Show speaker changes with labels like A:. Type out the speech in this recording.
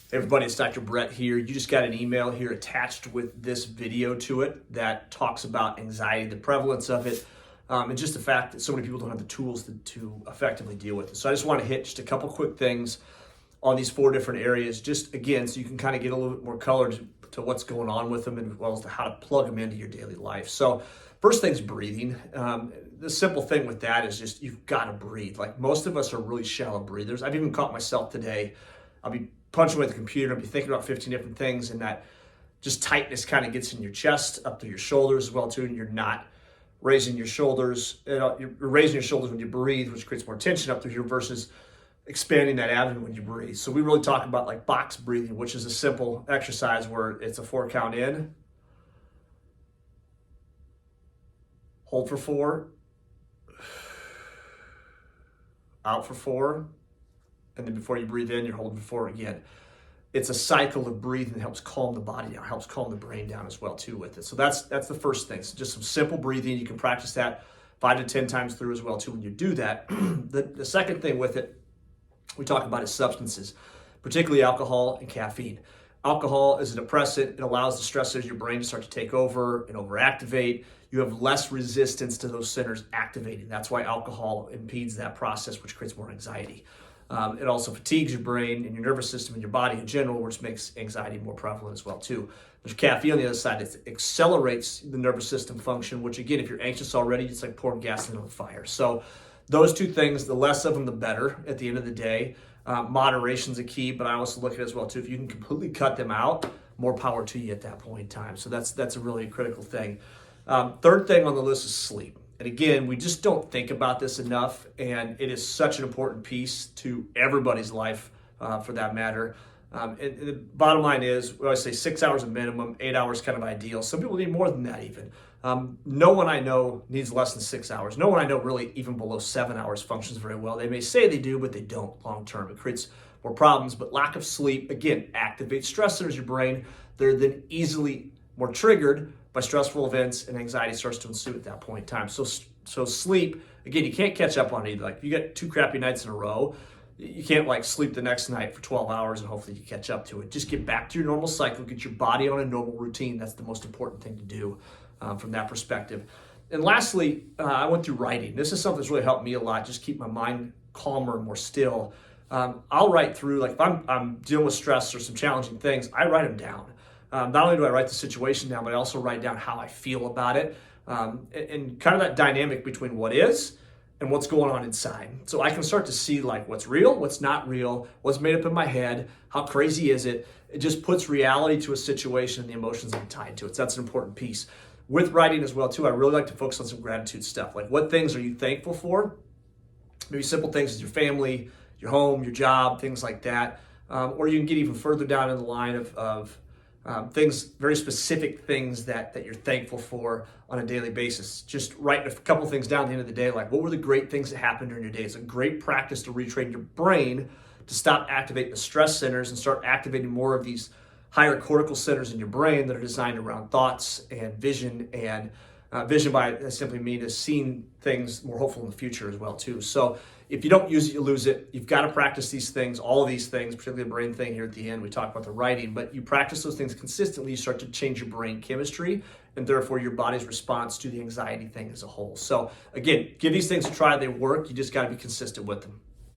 A: Hey everybody, it's Dr. Brett here. You just got an email here attached with this video to it that talks about anxiety, the prevalence of it, and just the fact that so many people don't have the tools to effectively deal with it. So I just want to hit just a couple quick things on these 4 different areas, just again, so you can kind of get a little bit more color to what's going on with them, and as well as to how to plug them into your daily life. So first thing's breathing. The simple thing with that is just you've got to breathe. Like most of us are really shallow breathers. I've even caught myself today. I'll be punching with the computer, I'll be thinking about 15 different things, and that just tightness kind of gets in your chest, up to your shoulders as well too, and you're not raising your shoulders. You're raising your shoulders when you breathe, which creates more tension up through here versus expanding that avenue when you breathe. So we really talk about like box breathing, which is a simple exercise where it's a 4 count in, hold for 4, out for 4, and then before you breathe in, you're holding for 4 again. It's a cycle of breathing that helps calm the body down, helps calm the brain down as well too with it. So that's the first thing. So just some simple breathing. You can practice that 5 to 10 times through as well too when you do that. The second thing with it we talk about is substances, particularly alcohol and caffeine. Alcohol is a depressant. It allows the stressors in your brain to start to take over and overactivate. You have less resistance to those centers activating. That's why alcohol impedes that process, which creates more anxiety. It also fatigues your brain and your nervous system and your body in general, which makes anxiety more prevalent as well too. There's caffeine on the other side. It accelerates the nervous system function, which again, if you're anxious already, it's like pouring gasoline on the fire. So those 2 things, the less of them, the better at the end of the day. Moderation's a key, but I also look at it as well too. If you can completely cut them out, more power to you at that point in time. So that's a really critical thing. Third thing on the list is sleep. And again, we just don't think about this enough, and it is such an important piece to everybody's life for that matter. And the bottom line is, we always say 6 hours a minimum, 8 hours kind of ideal. Some people need more than that even. No one I know needs less than 6 hours. No one I know really even below 7 hours functions very well. They may say they do, but they don't long term. It creates more problems, but lack of sleep, again, activates stress centers in your brain. They're then easily more triggered by stressful events, and anxiety starts to ensue at that point in time. So sleep, again, you can't catch up on it either. Like if you get 2 crappy nights in a row, you can't like sleep the next night for 12 hours and hopefully you catch up to it. Just get back to your normal cycle, get your body on a normal routine. That's the most important thing to do from that perspective. And lastly, I went through writing. This is something that's really helped me a lot, just keep my mind calmer and more still. I'll write through, like if I'm dealing with stress or some challenging things, I write them down. Not only do I write the situation down, but I also write down how I feel about it, and kind of that dynamic between what is and what's going on inside. So I can start to see like what's real, what's not real, what's made up in my head, how crazy is it. It just puts reality to a situation and the emotions that are tied to it. So that's an important piece. With writing as well too, I really like to focus on some gratitude stuff. Like what things are you thankful for? Maybe simple things as your family, your home, your job, things like that. Or you can get even further down in the line of things, very specific things that you're thankful for on a daily basis. Just write a couple things down at the end of the day, like what were the great things that happened during your day? It's a great practice to retrain your brain to stop activating the stress centers and start activating more of these higher cortical centers in your brain that are designed around thoughts and vision. And vision by I simply mean is seeing things more hopeful in the future as well too. So if you don't use it, you lose it. You've got to practice these things, all of these things, particularly the brain thing here at the end. We talk about the writing, but you practice those things consistently, you start to change your brain chemistry and therefore your body's response to the anxiety thing as a whole. So again, give these things a try. They work. You just got to be consistent with them.